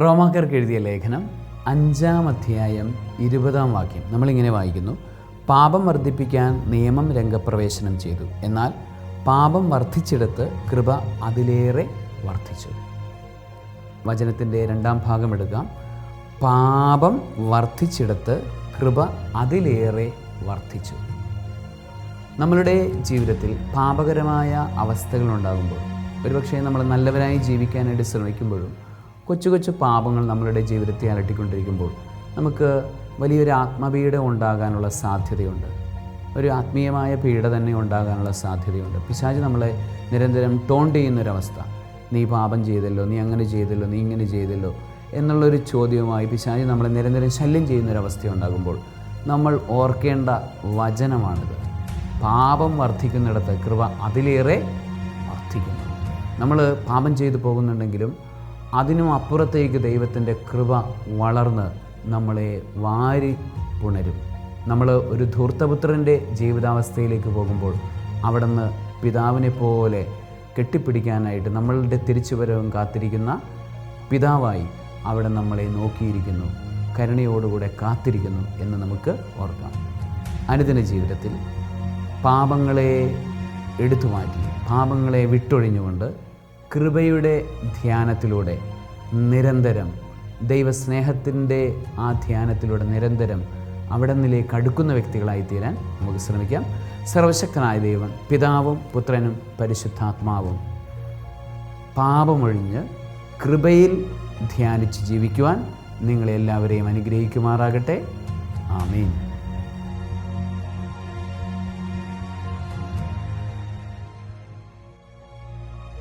റോമാക്കാർക്ക് എഴുതിയ ലേഖനം 5-ാം അധ്യായം 20-ാം വാക്യം നമ്മളിങ്ങനെ വായിക്കുന്നു. പാപം വർദ്ധിപ്പിക്കാൻ നിയമം രംഗപ്രവേശനം ചെയ്തു, എന്നാൽ പാപം വർദ്ധിച്ചിടത്ത് കൃപ അതിലേറെ വർദ്ധിച്ചു. വചനത്തിൻ്റെ 2-ാം ഭാഗം എടുക്കാം. പാപം വർദ്ധിച്ചിടത്ത് കൃപ അതിലേറെ വർദ്ധിച്ചു. നമ്മളുടെ ജീവിതത്തിൽ പാപകരമായ അവസ്ഥകളുണ്ടാകുമ്പോൾ, ഒരുപക്ഷെ നമ്മൾ നല്ലവരായി ജീവിക്കാനായിട്ട് ശ്രമിക്കുമ്പോഴും കൊച്ചു കൊച്ചു പാപങ്ങൾ നമ്മളുടെ ജീവിതത്തെ അലട്ടിക്കൊണ്ടിരിക്കുമ്പോൾ നമുക്ക് വലിയൊരു ആത്മപീഡ ഉണ്ടാകാനുള്ള സാധ്യതയുണ്ട്. ഒരു ആത്മീയമായ പീഡ തന്നെ ഉണ്ടാകാനുള്ള സാധ്യതയുണ്ട്. പിശാച് നമ്മളെ നിരന്തരം ടോണ്ട് ചെയ്യുന്നൊരവസ്ഥ. നീ പാപം ചെയ്തല്ലോ, നീ അങ്ങനെ ചെയ്തല്ലോ, നീ ഇങ്ങനെ ചെയ്തല്ലോ എന്നുള്ളൊരു ചോദ്യവുമായി പിശാച് നമ്മളെ നിരന്തരം ശല്യം ചെയ്യുന്നൊരവസ്ഥ ഉണ്ടാകുമ്പോൾ നമ്മൾ ഓർക്കേണ്ട വചനമാണിത്. പാപം വർദ്ധിക്കുന്നിടത്ത് കൃപ അതിലേറെ വർദ്ധിക്കുന്നു. നമ്മൾ പാപം ചെയ്തു പോകുന്നുണ്ടെങ്കിലും അതിനും അപ്പുറത്തേക്ക് ദൈവത്തിൻ്റെ കൃപ വളർന്ന് നമ്മളെ വാരി പുണരും. നമ്മൾ ഒരു ധൂർത്തപുത്രൻ്റെ ജീവിതാവസ്ഥയിലേക്ക് പോകുമ്പോൾ അവിടുന്ന് പിതാവിനെ പോലെ കെട്ടിപ്പിടിക്കാനായിട്ട് നമ്മളുടെ തിരിച്ചുവരവും കാത്തിരിക്കുന്ന പിതാവായി അവിടെ നമ്മളെ നോക്കിയിരിക്കുന്നു, കരുണയോടുകൂടെ കാത്തിരിക്കുന്നു എന്ന് നമുക്ക് ഓർക്കാം. അനുദിന ജീവിതത്തിൽ പാപങ്ങളെ എടുത്തുമാറ്റി, പാപങ്ങളെ വിട്ടൊഴിഞ്ഞുകൊണ്ട് കൃപയുടെ ധ്യാനത്തിലൂടെ നിരന്തരം, ദൈവസ്നേഹത്തിൻ്റെ ആ ധ്യാനത്തിലൂടെ നിരന്തരം അവിടന്നിലേക്ക് അടുക്കുന്ന വ്യക്തികളായി തീരാൻ നമുക്ക് ശ്രമിക്കാം. സർവശക്തനായ ദൈവം, പിതാവും പുത്രനും പരിശുദ്ധാത്മാവും പാപമൊഴിഞ്ഞ് കൃപയിൽ ധ്യാനിച്ച് ജീവിക്കുവാൻ നിങ്ങളെല്ലാവരെയും അനുഗ്രഹിക്കുമാറാകട്ടെ. ആമേൻ.